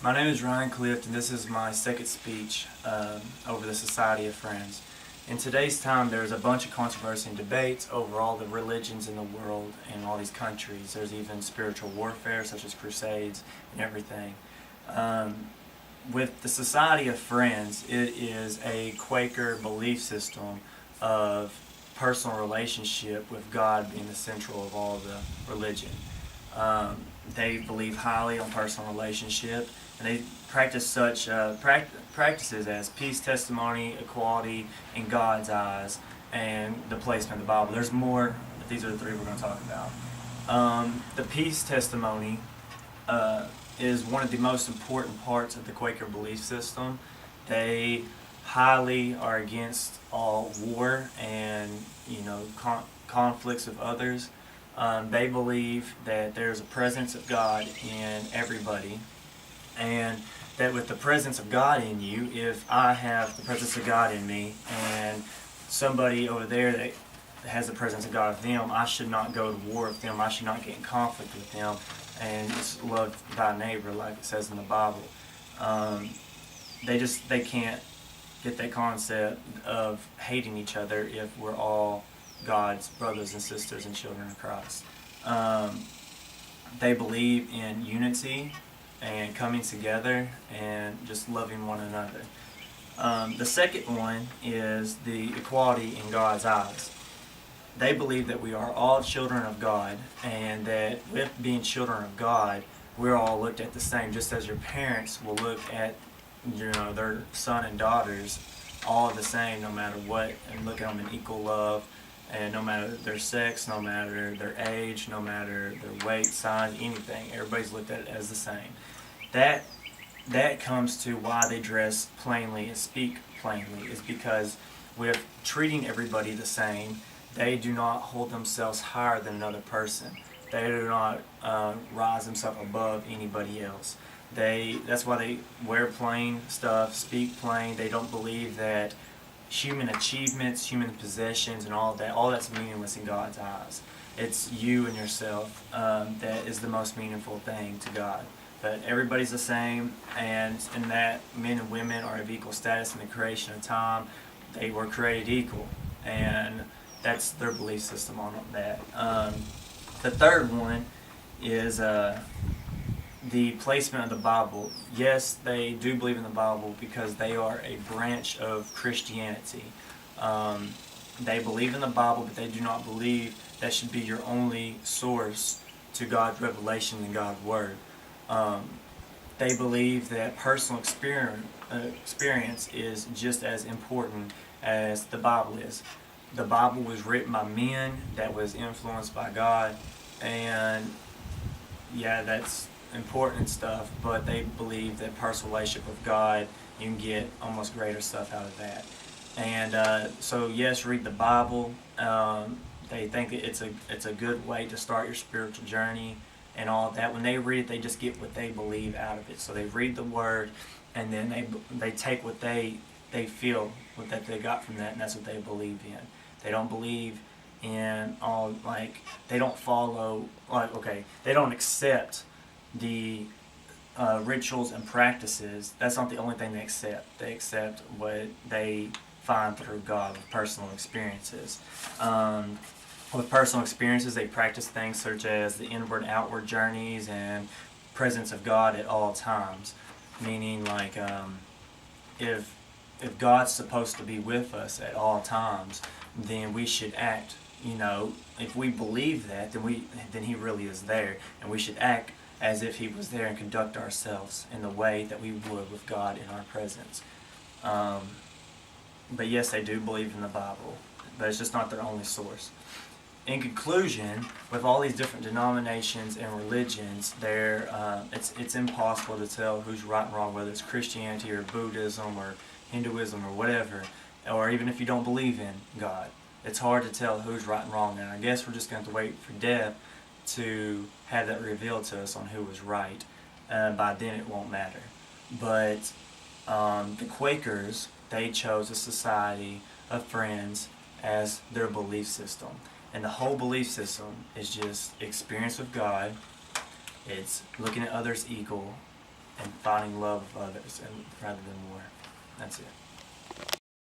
My name is Ryan Clift, and this is my second speech over the Society of Friends. In today's time, there's a bunch of controversy and debates over all the religions in the world and all these countries. There's even spiritual warfare, such as crusades and everything. With the Society of Friends, it is a Quaker belief system of personal relationship with God being the central of all the religion. They believe highly on personal relationship, and they practice such practices as peace, testimony, equality in God's eyes, and the placement of the Bible. There's more, but these are the three we're going to talk about. The peace testimony is one of the most important parts of the Quaker belief system. They highly are against all war and conflicts with others. They believe that there's a presence of God in everybody, and that with the presence of God in you, if I have the presence of God in me and somebody over there that has the presence of God with them, I should not go to war with them. I should not get in conflict with them, and just love thy neighbor like it says in the Bible. They can't get that concept of hating each other if we're all God's brothers and sisters and children of Christ. They believe in unity and coming together and just loving one another. The second one is the equality in God's eyes. They believe that we are all children of God, and that with being children of God, we're all looked at the same, just as your parents will look at their son and daughters all the same, no matter what, and look at them in equal love. And no matter their sex, no matter their age, no matter their weight, size, anything, everybody's looked at as the same. That comes to why they dress plainly and speak plainly, is because with treating everybody the same, they do not hold themselves higher than another person. They do not rise themselves above anybody else. That's why they wear plain stuff, speak plain. They don't believe that human achievements, human possessions, and all that's meaningless in God's eyes. It's you and yourself that is the most meaningful thing to God. But everybody's the same, and in that men and women are of equal status in the creation of time. They were created equal, and that's their belief system on that. The third one is the placement of the Bible. Yes, they do believe in the Bible because they are a branch of Christianity. They believe in the Bible, but they do not believe that should be your only source to God's revelation and God's Word. They believe that personal experience is just as important as the Bible is. The Bible was written by men that was influenced by God, and yeah, that's important stuff, but they believe that personal relationship with God, you can get almost greater stuff out of that. And so yes, read the Bible. They think it's a good way to start your spiritual journey and all of that. When they read it, they just get what they believe out of it. So they read the Word, and then they take what they feel, what that they got from that, and that's what they believe in. They don't believe in all, they don't follow, they don't accept the rituals and practices. That's not the only thing they accept. They accept what they find through God with personal experiences. With personal experiences, they practice things such as the inward outward journeys and presence of God at all times. Meaning, if God's supposed to be with us at all times, then we should act. If we believe that, then He really is there, and we should act as if He was there and conduct ourselves in the way that we would with God in our presence. But yes, they do believe in the Bible, but it's just not their only source. In conclusion, with all these different denominations and religions, it's impossible to tell who's right and wrong, whether it's Christianity or Buddhism or Hinduism or whatever, or even if you don't believe in God. It's hard to tell who's right and wrong, and I guess we're just going to have to wait for death to have that revealed to us on who was right. By then it won't matter. But the Quakers, they chose a Society of Friends as their belief system. And the whole belief system is just experience with God. It's looking at others equal and finding love of others and rather than war. That's it.